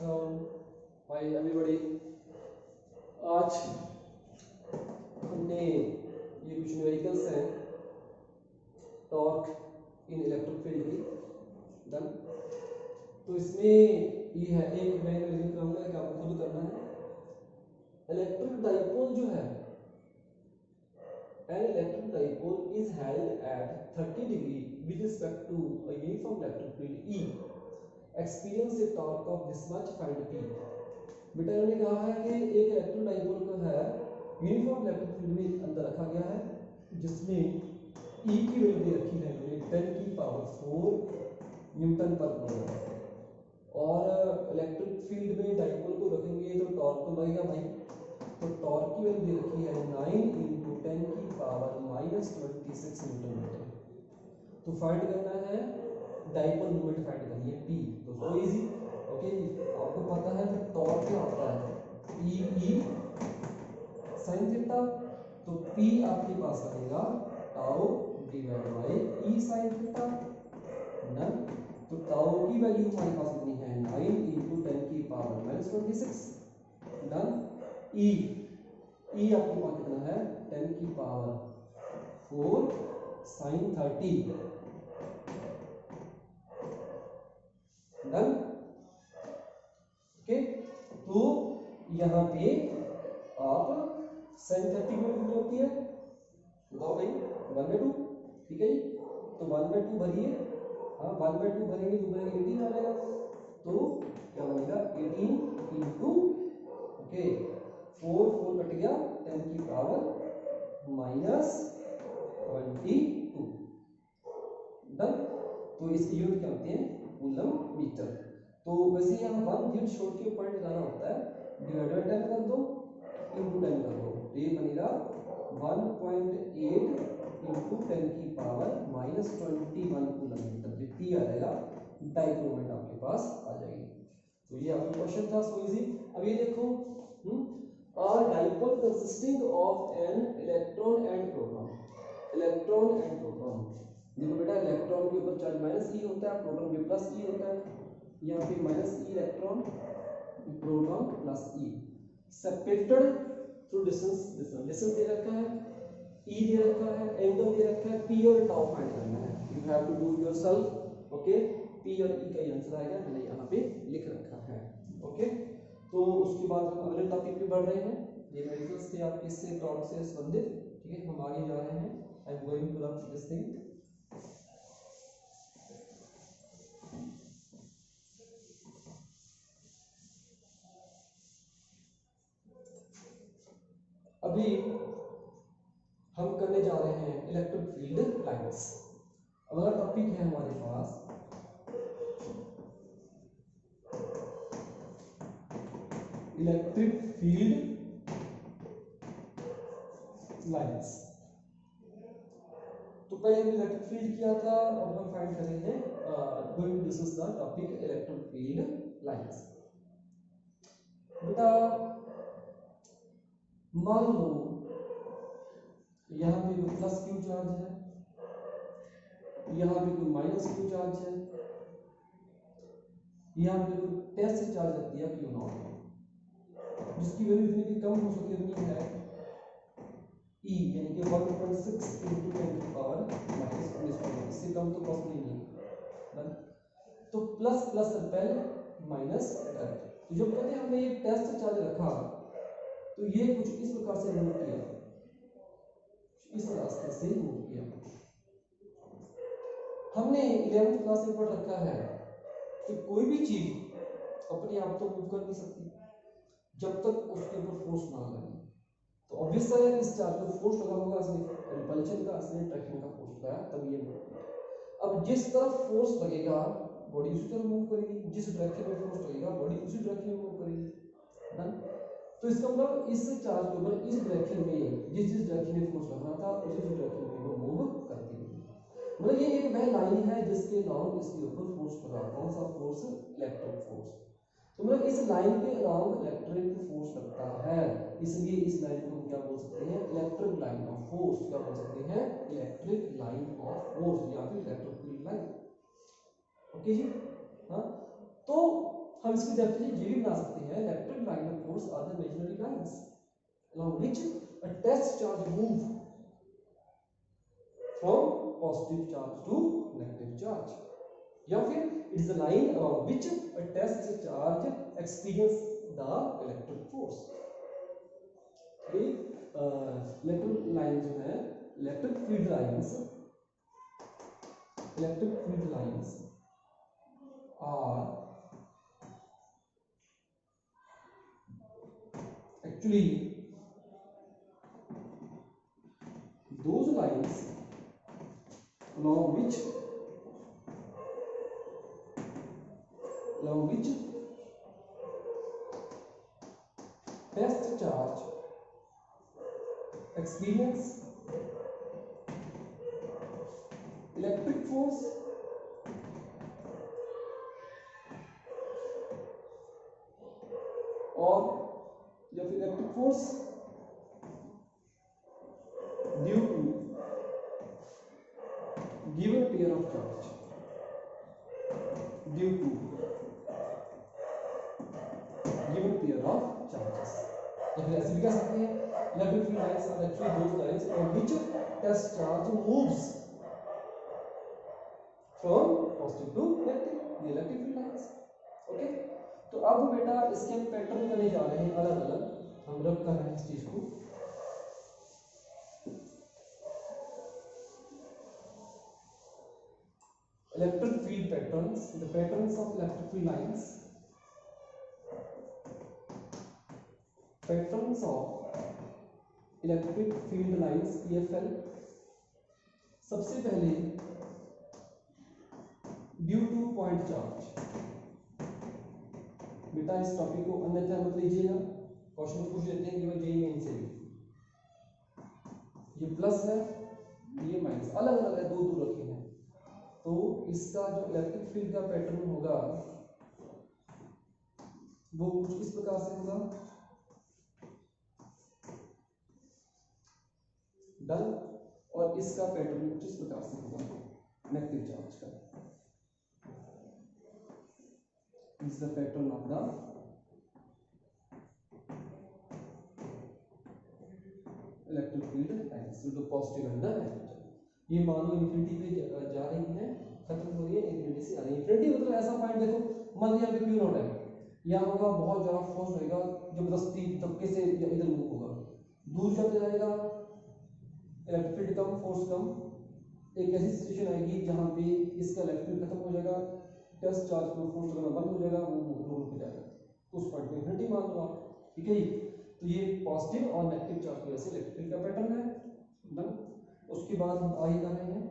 Hi everybody, आज हमने ये कुछ न्यूमेरिकल्स हैं टॉर्क इन इलेक्ट्रिक फील्ड की डन। तो इसमें ये है, एक मैं रिवीजन करूंगा कि आपको खुद करना है। इलेक्ट्रिक डाइपोल जो है, an electric dipole is held at 30 degree with respect to a uniform electric field E. Experience a torque of this much, find P. बेटा ने कहा है कि एक इलेक्ट्रिक डाइपोल को है यूनिफॉर्म इलेक्ट्रिक फील्ड में अंदर रखा गया है, जिसमें E की वैल्यू दे रखी है 10 की पावर 4 न्यूटन पर कूलम। और इलेक्ट्रिक फील्ड में डाइपोल को रखेंगे तो टॉर्क तो लगेगा भाई, तो टॉर्क की वैल्यू दे रखी है 9 × 10 की पावर -26 न्यूटन मीटर। तो फाइंड करना है डाइपोल मोमेंट, फाइंड करनी है P। तो सो इजी, ओके। आपको पता है कि टॉर्क क्या होता है, E sin थीटा। तो P आपके पास आएगा tau divide by E sin theta ना। तो टाउ की वैल्यू हमारे पास कितनी है, 9 × 10 की पावर -26 डन। E आपके पास कितना है, 10 की पावर 4 sin 30 डन, ओके। तो यहाँ पे आप sin 30 की वैल्यू कितनी होती है बताओ भाई, 1/2, ठीक है जी। तो 1/2 भरिए, हाँ 1/2 भरेंगे तो बनेगा 18 आ जाएगा। तो क्या बनेगा 18 इंटू, ओके 4 कट गया, 10 की पावर -22 डन। तो इसकी यूनिट क्या होती है, कूलम मीटर। तो वैसे यहाँ 1 यूनिट छोड़ के पॉइंट लगाना होता है, डिवाइड बाय 10 कर दो, इंटू 10 कर दो, तो ये बनेगा 1.8 इंटू 10 की पावर -21 कूलम मीटर। जो P आ जाएगा, डाइपोल मोमेंट आपके पास आ जाएगी। तो ये आपका क्वेश्चन था, सो इजी। अब ये देखो, dipole consisting of an electron and proton. Electron and proton, देखो बेटा इलेक्ट्रॉन के ऊपर चार्ज -e होता है, प्रोटॉन पे +e होता है। यहाँ पे -e electron, proton +e, separated through distance. Distance दे रखा है, e दे रखा है, एंगल दे रखा है, p और tau फाइंड करना है। You have to do yourself, okay. p और e का आंसर आएगा, मैंने यहाँ पे लिख रखा है, ओके। तो उसके बाद हम अगले टॉपिक पे बढ़ रहे हैं। ये मेडिकल्स थे आपके इससे टॉर्क से संबंधित, ठीक है। हम आगे जा रहे हैं, I am going to run this thing. अभी हम करने जा रहे हैं इलेक्ट्रिक फील्ड लाइंस। अगला टॉपिक है हमारे पास इलेक्ट्रिक फील्ड लाइंस। तो पहले हमने इलेक्ट्रिक फील्ड किया था, अब हम फाइंड करेंगे going to discuss the topic electric field lines. बेटा मान लो यहाँ पे कोई प्लस क्यू चार्ज है, यहाँ पे कोई माइनस क्यू चार्ज है, यहाँ पे कोई टेस्ट चार्ज रख दिया क्यू नॉट, जिसकी वैल्यू जितनी भी कम हो सके उतनी है E, यानी कि 1.6 × 10 की पावर -19, इससे कम तो पॉसिबल नहीं है। तो plus plus repel, minus attract. तो जब कहते हैं हमने ये टेस्ट चार्ज रखा, तो ये कुछ इस प्रकार से मूव किया, इस रास्ते से मूव किया। हमने 11th क्लास में पढ़ रखा है कि कोई भी चीज अपने आप तो मूव कर नहीं सकती जब तक उसके ऊपर फोर्स ना लगे। तो ऑब्वियस है इस चार्ज पर फोर्स लगा होगा, इसने रिपल्शन का, इसने अट्रैक्शन का फोर्स लगाया, तब ये मूव। अब जिस तरफ फोर्स लगेगा बॉडी उसी तरफ मूव करेगी, जिस डायरेक्शन में फोर्स लगेगा बॉडी उसी डायरेक्शन में मूव करेगी डन। तो इसका मतलब इस चार्ज के ऊपर इस डायरेक्शन में जिस डायरेक्शन में फोर्स लगना था उसी डायरेक्शन में वो मूव करती रहेगी। मतलब ये एक वह लाइन है जिसके अराउंड इसके ऊपर फोर्स लगा, कौन सा फोर्स, इलेक्ट्रिक फोर्स। तो मतलब इस लाइन के अराउंड इलेक्ट्रिक फोर्स लगता है, इसलिए इस लाइन को हम क्या बोल सकते हैं, इलेक्ट्रिक लाइन ऑफ फोर्स। क्या बोल सकते हैं, इलेक्ट्रिक लाइन ऑफ फोर्स या फिर इलेक्ट्रिक फील्ड लाइन, ओके जी। हाँ, तो हम इसकी डेफिनेशन ये भी बना सकते हैं, electric line of force are the imaginary lines along which a test charge move from positive charge to negative charge, या फिर it is a line along which a test charge experience the electric force। Electric line जो है, electric field lines are actually those lines along which test charge experience electric force और या फिर electric force due to given pair of charge, due to given pair of charges, या फिर ऐसे भी कह सकते हैं electric field lines are actually those lines on which test charge moves from positive to negative, ये इलेक्ट्रिक फील्ड लाइंस। ओके, तो अब बेटा इसके हम पैटर्न करने जा रहे हैं अलग अलग, हम रब कर रहे हैं इस चीज को। Electric field patterns, the patterns of electric field lines, patterns of electric field lines EFL। सबसे पहले ड्यू टू पॉइंट चार्ज, बेटा इस टॉपिक को अन्यथा मत लीजिएगा, क्वेश्चन पूछ लेते हैं कि भाई जेई मेन से भी ये प्लस है ये माइनस, अलग अलग है, दो दो रखे हैं, तो इसका जो इलेक्ट्रिक फील्ड का पैटर्न होगा वो कुछ इस प्रकार से होगा, डन, और इसका पैटर्न कुछ इस प्रकार से होगा नेगेटिव चार्ज का। Is the pattern of the electric field lines with the positive and the negative। ये मान लो इन्फिनिटी पे जा रही है, खत्म हो रही है, इन्फिनिटी से आ रही है। इन्फिनिटी मतलब ऐसा पॉइंट देखो, मान लिया कि क्यू नॉट है, यहाँ होगा बहुत ज़्यादा फोर्स रहेगा, जबरदस्ती धक्के से इधर मूव होगा, दूर जाते जाएगा इलेक्ट्रिक फील्ड कम, फोर्स कम, एक ऐसी सिचुएशन आएगी जहाँ पे इसका इलेक्ट्रिक फील्ड खत्म हो जाएगा, टेस्ट चार्ज को फोर्स करना बंद हो जाएगा, वो रुक जाएगा, तो उस पॉइंट पे इन्फिनिटी मान लो आप, ठीक है। तो ये पॉजिटिव और नेगेटिव चार्ज की वजह से इलेक्ट्रिक फील्ड का पैटर्न है, डन। उसके बाद हम आगे कर रहे हैं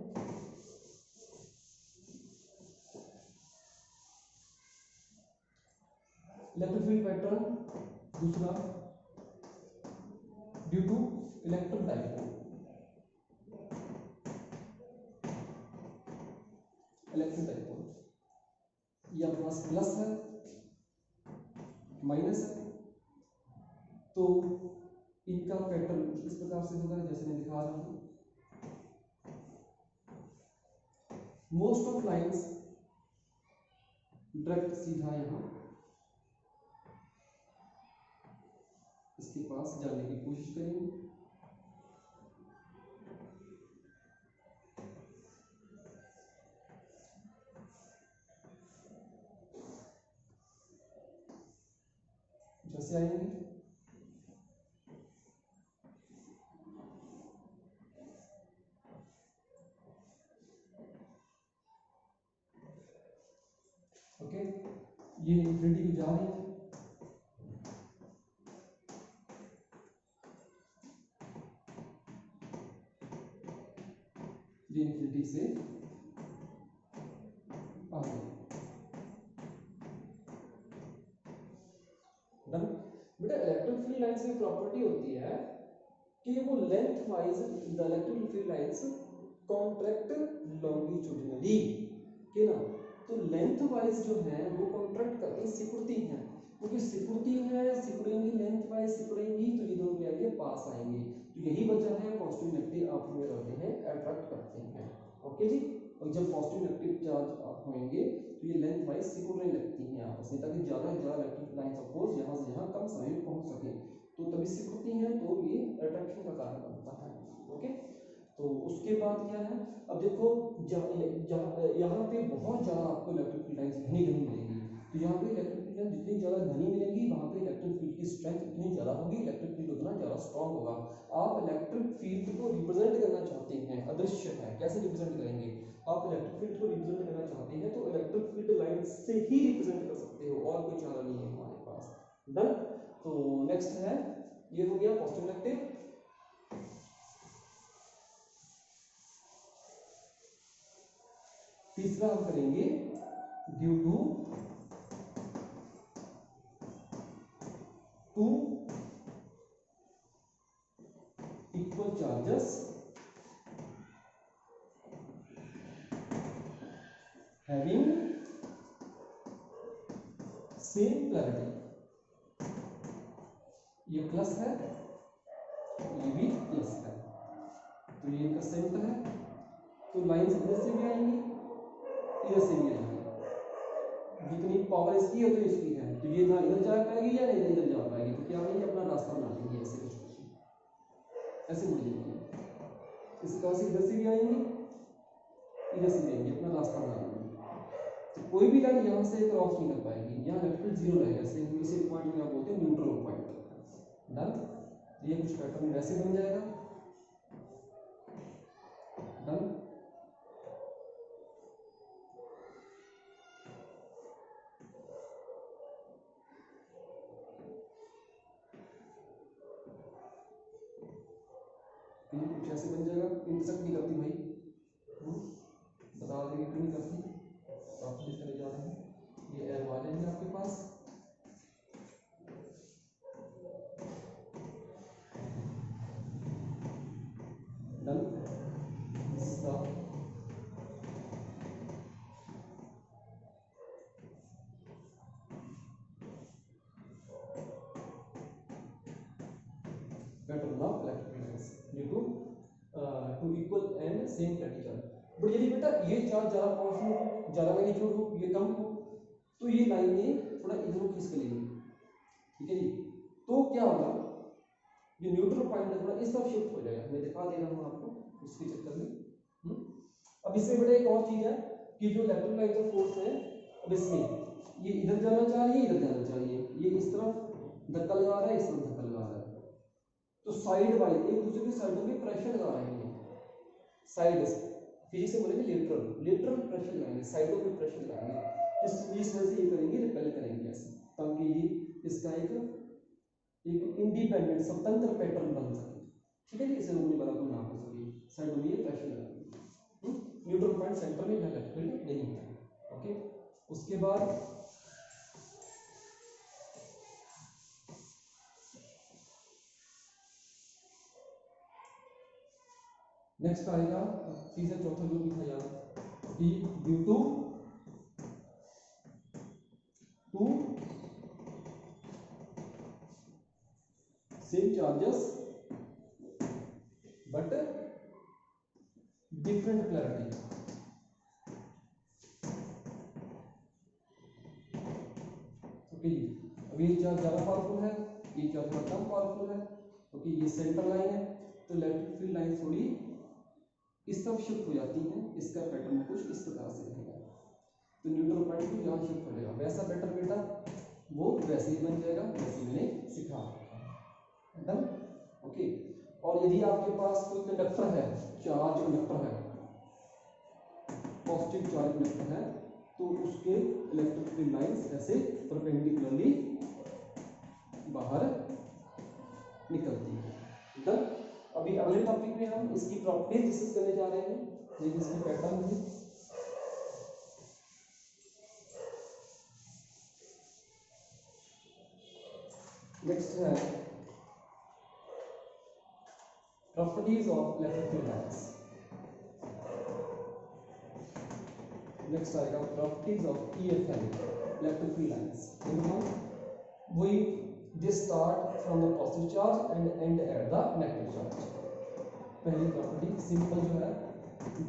इलेक्ट्रिक फील्ड पैटर्न दूसरा due to electric dipole, electric dipole ये अपने पास प्लस है माइनस है, तो इनका पैटर्न इस प्रकार से होगा जैसे मैं दिखा रहा हूं। मोस्ट ऑफ लाइंस डायरेक्ट सीधा यहां इसके पास जाने की कोशिश करेंगे, जैसे आएंगे ओके, ये इन्फिनिटी को जा रही है, ये इन्फिनिटी से आ गई, डन। बेटा इलेक्ट्रिक फील्ड लाइंस की प्रॉपर्टी होती है कि वो length wise the electric field lines contract longitudinally, के ना, तो लेंथ वाइज जो है वो कॉन्ट्रैक्ट करके सिकुड़ती हैं, क्योंकि सिकुड़ती है, सिकुड़ेंगी लेंथ वाइज सिकुड़ेंगी, तो ये दोनों क्या आएंगे पास आएंगे, तो यही वजह है पॉजिटिव नेगेटिव आपस में रहते हैं, अट्रैक्ट करते हैं। ओके जी, और जब पॉजिटिव नेगेटिव चार्ज होंगे तो ये लेंथ वाइज सिकुड़ने लगती हैं आपस में, ताकि ज़्यादा से ज़्यादा इलेक्ट्रिक लाइन सपोज यहाँ से यहाँ कम समय में पहुँच सके, तो तभी सिकुड़ती हैं, तो ये अट्रैक्शन का कारण बनता है। ओके, तो उसके बाद क्या है, अब देखो यहाँ पे बहुत ज़्यादा आपको इलेक्ट्रिक फील्ड लाइन्स घनी घनी मिलेंगी, तो यहाँ पे इलेक्ट्रिक फील्ड लाइन जितनी ज़्यादा घनी मिलेंगी वहाँ पे इलेक्ट्रिक फील्ड की स्ट्रेंथ उतनी ज़्यादा होगी, इलेक्ट्रिक फील्ड उतना ज़्यादा स्ट्रॉन्ग होगा। आप इलेक्ट्रिक फील्ड को रिप्रेजेंट करना चाहते हैं, अदृश्य है, कैसे रिप्रेजेंट करेंगे, आप इलेक्ट्रिक फील्ड को रिप्रेजेंट करना चाहते हैं तो इलेक्ट्रिक फील्ड लाइन से ही रिप्रेजेंट कर सकते हो, और कोई चारा नहीं है हमारे पास। डन। तो नेक्स्ट है, ये हो गया पॉजिटिव नेगेटिव। तीसरा हम करेंगे due to two equal charges having same polarity. ये प्लस है, ये भी प्लस है, तो ये इनका सेंटर है, तो लाइन्स इधर से भी आएंगी, इधर से भी आएंगी, जितनी पावर इसकी है तो इसकी है, तो ये ना इधर जा पाएगी या नहीं इधर जा पाएगी, तो क्या करेंगे अपना रास्ता बना लेंगे, ऐसे कुछ ऐसे मुड़ जाएंगे, इस तरह से इधर से भी आएंगे, इधर से भी आएंगे, अपना रास्ता बना लेंगे, तो कोई भी लाइन यहाँ से क्रॉस नहीं कर पाएगी, यहाँ इलेक्ट्रिक जीरो रहेगा, इसी पॉइंट में आप बोलते हैं न्यूट्रल पॉइंट। डन। ये कुछ पैटर्न वैसे बन जाएगा। डन। कुछ ऐसे बन जाएगा, इंटरसेक्ट नहीं करती भाई, बता देंगे क्यों नहीं करती, आप जिस तरह जा रहे हैं ये एरो आ जाएंगे आपके पास। Done. Pattern of electric lines due to equal and same polarity charge. But यदि बेटा ये चार्ज ज़्यादा पावरफुल हो, ज़्यादा मैग्नीट्यूड हो, ये कम हो, तो ये लाइनें थोड़ा इधर को खींच के लेंगी, ठीक है जी। तो क्या होगा, ये न्यूट्रल पॉइंट है थोड़ा इस तरफ शिफ्ट हो जाएगा, मैं दिखा दे रहा हूँ आपको इसके चक्कर में। अब इससे बेटा एक और चीज़ है कि जो इलेक्ट्रोलाइटिक फोर्स है, अब इसमें ये इधर जाना चाहिए, इधर जाना चाहिए, ये इस तरफ धक्का लगा रहा है, इस तरफ धक्का लगा रहा है, तो साइड वाइज एक दूसरे की साइडों में प्रेशर लगा रहे हैं, साइड फिजिक्स में बोलेंगे लेटरल प्रेशर लगाएंगे, साइडों में प्रेशर लगाएंगे, इस वजह से ये करेंगे, रिपेल करेंगे ऐसे, ताकि ये इसका एक इंडिपेंडेंट स्वतंत्र पैटर्न बन सके, ठीक है जी, इसे रोकने वाला कोई ना हो सके, साइडों में ये प्रेशर लगाएंगे। न्यूट्रल पॉइंट सेंटर में इलेक्ट्रिक फील्ड नहीं है। ओके, उसके बाद नेक्स्ट आएगा तीसरा चौथा जो भी था यार, D due to same charges but different polarity. Okay, अब ये चार्ज ज़्यादा पावरफुल है, ये चार्ज थोड़ा कम पावरफुल है, ओके, ये सेंटर लाइन है, तो इलेक्ट्रिक फील्ड लाइन थोड़ी इस तरफ शिफ्ट हो जाती है, इसका पैटर्न कुछ इस तरह से रहेगा, तो न्यूट्रल पॉइंट को यहाँ शिफ्ट हो जाएगा, वैसा पैटर्न बेटा वो वैसे ही बन जाएगा जैसे मैंने सिखा रखा। डन। ओके, और यदि आपके पास कोई कंडक्टर है, चार्ज कंडक्टर है, पॉजिटिव चार्ज कंडक्टर है, तो उसके इलेक्ट्रिक फील्ड लाइंस ऐसे परपेंडिकुलरली बाहर निकलती है। डन। अभी अगले टॉपिक में हम इसकी प्रॉपर्टीज डिस्कस करने जा रहे हैं, ये इसकी पैटर्न है। नेक्स्ट है properties of electric field lines. Next आएगा properties of EFL electric field lines. वही they start from the positive charge and end at the negative charge. पहली प्रॉपर्टी सिंपल जो है,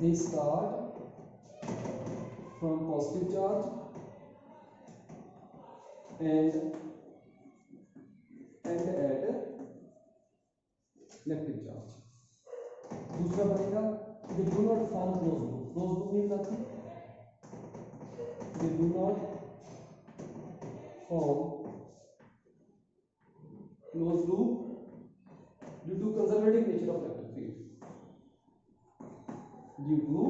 they start from positive charge and at negative charge। दूसरा बनेगा they do not form closed loop। closed loop नहीं बनाती, they do not form closed loop due to conservative nature of electric field, due to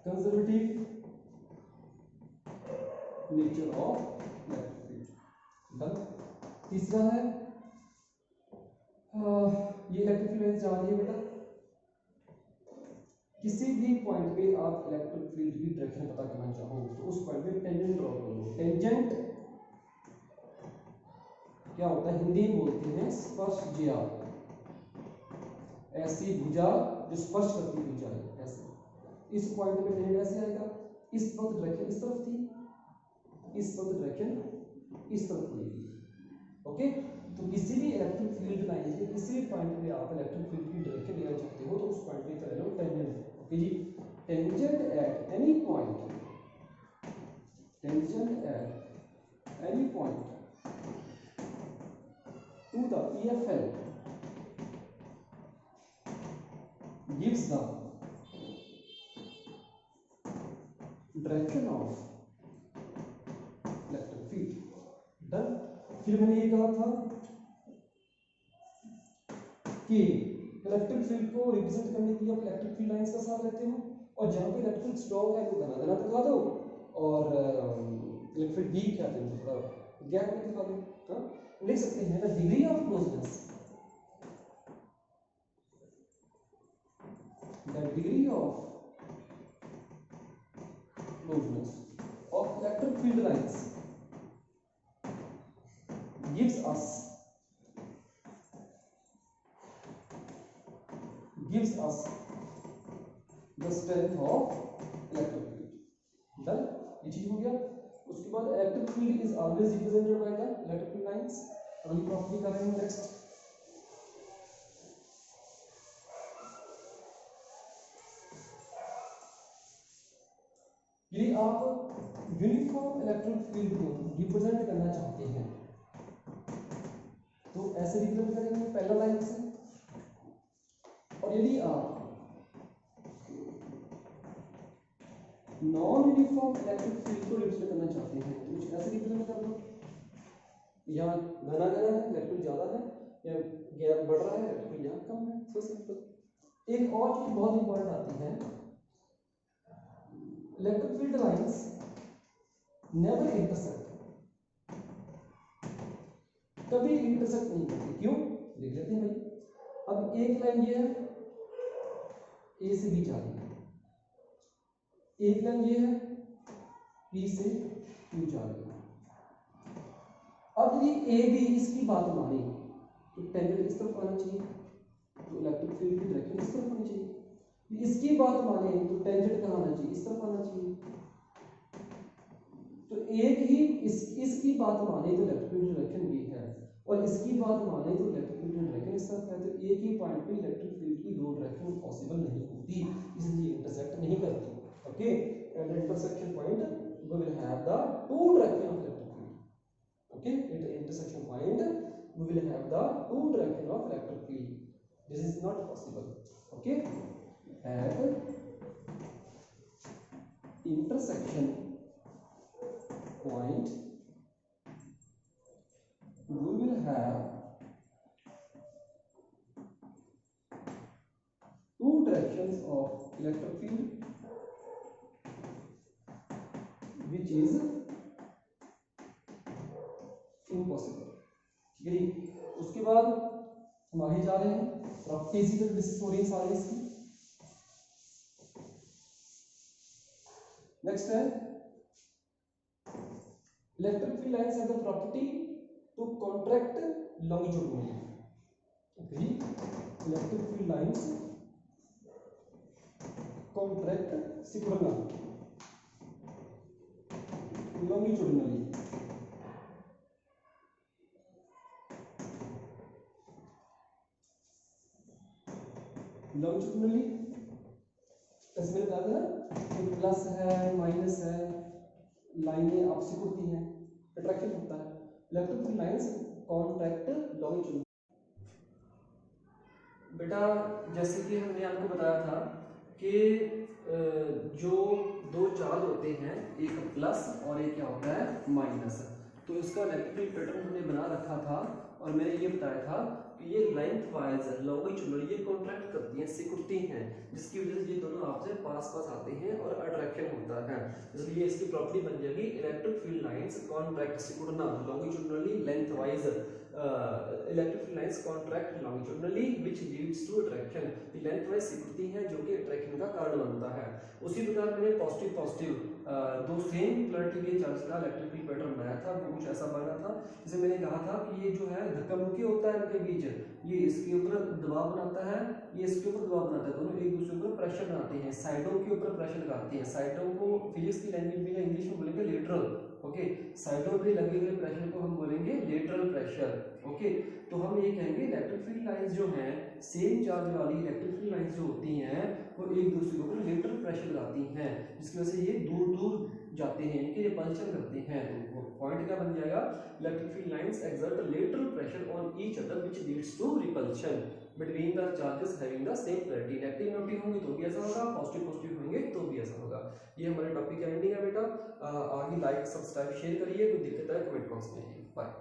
conservative nature of electric field। Done. तीसरा है ये electric field जा रही है बेटा, किसी भी पॉइंट पे आप इलेक्ट्रिक फील्ड की डायरेक्शन पता करना चाहो तो उस पॉइंट पे टेंजेंट ड्रॉ कर लो। टेंजेंट क्या होता है, हिंदी में बोलते हैं स्पर्श जिया, ऐसी भुजा जो स्पर्श करती हुई जाए, ऐसे। इस पॉइंट पे टेंजेंट ऐसे आएगा, इस वक्त डायरेक्शन इस तरफ थी, इस वक्त डायरेक्शन इस तरफ होगी। ओके, तो किसी भी इलेक्ट्रिक फील्ड लाइन के किसी भी पॉइंट पे आप इलेक्ट्रिक फील्ड की डायरेक्शन लेना चाहते हो तो उस पॉइंट पे कर लो टेंजेंट। ओके जी, tangent at any point, tangent at any point to the EFL gives the direction of electric field। Done. फिर मैंने ये कहा था कि इलेक्ट्रिक फील्ड को रिप्रेजेंट करने के लिए आप इलेक्ट्रिक फील्ड लाइंस का सहारा लेते हो, और जहां पे इलेक्ट्रिक स्ट्रॉन्ग है वो बना देना दिखा दो, और इलेक्ट्रिक वीक है तो थोड़ा गैप में दिखा दो। हाँ, लिख सकते हैं the degree of closeness, the degree of closeness of electric field lines gives us the strength of electric field। Done, ये चीज हो गया। उसके बाद electric field is always represented by the electric field lines. अगली प्रॉपर्टी कर रहे हैं नेक्स्ट। यदि आप यूनिफॉर्म इलेक्ट्रिक फील्ड को रिप्रेजेंट करना चाहते हैं तो ऐसे रिप्रेजेंट करेंगे पैरेलल लाइन से, और यदि आप नॉन यूनिफॉर्म इलेक्ट्रिक फील्ड को रिप्रेजेंट करना चाहते हैं तो कुछ ऐसे रिप्रेजेंट कर दो, यहाँ घना घना है इलेक्ट्रिक ज्यादा है, या गैप बढ़ रहा है इलेक्ट्रिक यहाँ कम है। So simple. एक और चीज बहुत इंपॉर्टेंट आती है, electric field lines never intersect, कभी इंटरसेक्ट नहीं करती। क्यों, देख लेते हैं भाई। अब एक लाइन ये है ए से बी जा रही है, एक लाइन ये है बी से क्यू जा रही है। अब यदि ए बी इसकी बात माने तो टेंजेंट इस तरफ आना चाहिए, तो इलेक्ट्रिक फील्ड की डायरेक्शन इस तरफ होनी चाहिए। इसकी बात माने तो टेंजेंट कहाँ आना चाहिए, इस तरफ आना चाहिए। तो एक ही इसकी बात माने तो इलेक्ट्रिक फील्ड डायरेक्शन ये है, और इसकी बात माने तो इलेक्ट्रिक फील्ड डायरेक्शन इस तरफ है। तो एक ही पॉइंट पे इलेक्ट्रिक फील्ड की दो डायरेक्शन पॉसिबल नहीं होती, इसलिए इंटरसेक्ट नहीं करती। Okay, at the intersection point we will have the two direction of electric field. Okay, at the intersection point we will have the two direction of electric field. This is not possible. Okay, at intersection point we will have two directions of electric field which is impossible। ठीक है जी। उसके बाद हम आगे जा रहे हैं, properties की डिस्कस हो रही है सारी इसकी। नेक्स्ट है electric field lines have the property to contract longitudinally. Okay, electric field lines contract सिकुड़ना लॉन्गिट्यूडनली। लॉन्गिट्यूडनली प्लस है माइनस है, लाइनें आपसी होती हैं, अट्रैक्शन होता है। Electric field lines contract longitudinal. बेटा जैसे कि हमने आपको बताया था कि जो दो चार्ज होते हैं, एक प्लस और एक क्या होता है माइनस, तो इसका इलेक्ट्रिक पैटर्न हमने बना रखा था और मैंने ये बताया था कि ये लेंथ वाइज लॉन्गिट्यूडनल ये कॉन्ट्रैक्ट करती हैं, सिकुड़ती हैं, जिसकी वजह से ये दोनों आपसे पास पास आते हैं और अट्रैक्शन होता है। इसलिए इसकी प्रॉपर्टी बन जाएगी इलेक्ट्रिक फील्ड लाइंस कॉन्ट्रैक्ट सिकुड़ना longitudinally length wise, electric field lines contract longitudinally which leads to attraction, length wise सिकुड़ती हैं जो कि अट्रैक्शन का कारण बनता है। उसी प्रकार मैंने पॉजिटिव पॉजिटिव दो सेम पोलैरिटी के चार्ज का इलेक्ट्रिक फील्ड पैटर्न बनाया था, वो कुछ ऐसा बना था। जैसे मैंने कहा था कि ये जो है धक्का मुक्की होता है इनके बीच, ये इसके ऊपर दबाव बनाता है, ये इसके ऊपर दबाव बनाता है, दोनों एक दूसरे के ऊपर प्रेशर बनाते हैं, साइडों के ऊपर प्रेशर लगाते हैं। साइडों को फिजिक्स की लैंग्वेज में या इंग्लिश में बोलेंगे लेटरल, ओके। साइडों पे लगे हुए प्रेशर को हम बोलेंगे लेटरल प्रेशर, ओके। तो हम ये कहेंगे इलेक्ट्रिक फील्ड लाइंस जो हैं, सेम चार्ज वाली इलेक्ट्रिक फील्ड लाइंस जो होती हैं वो एक दूसरे के ऊपर लेटरल प्रेशर लगाती हैं, जिसकी वजह से ये दूर दूर जाते हैं, इनके रिपल्शन करते हैं। तो पॉइंट क्या बन जाएगा, electric field lines exert lateral pressure on each other which leads to repulsion between the charges having the same polarity. Negative negative होंगे तो भी ऐसा होगा, पॉजिटिव पॉजिटिव होंगे तो भी ऐसा होगा। ये हमारे टॉपिक का एंडिंग है बेटा। आगे लाइक सब्सक्राइब शेयर करिए, कोई दिक्कत है कमेंट बॉक्स में। बाय।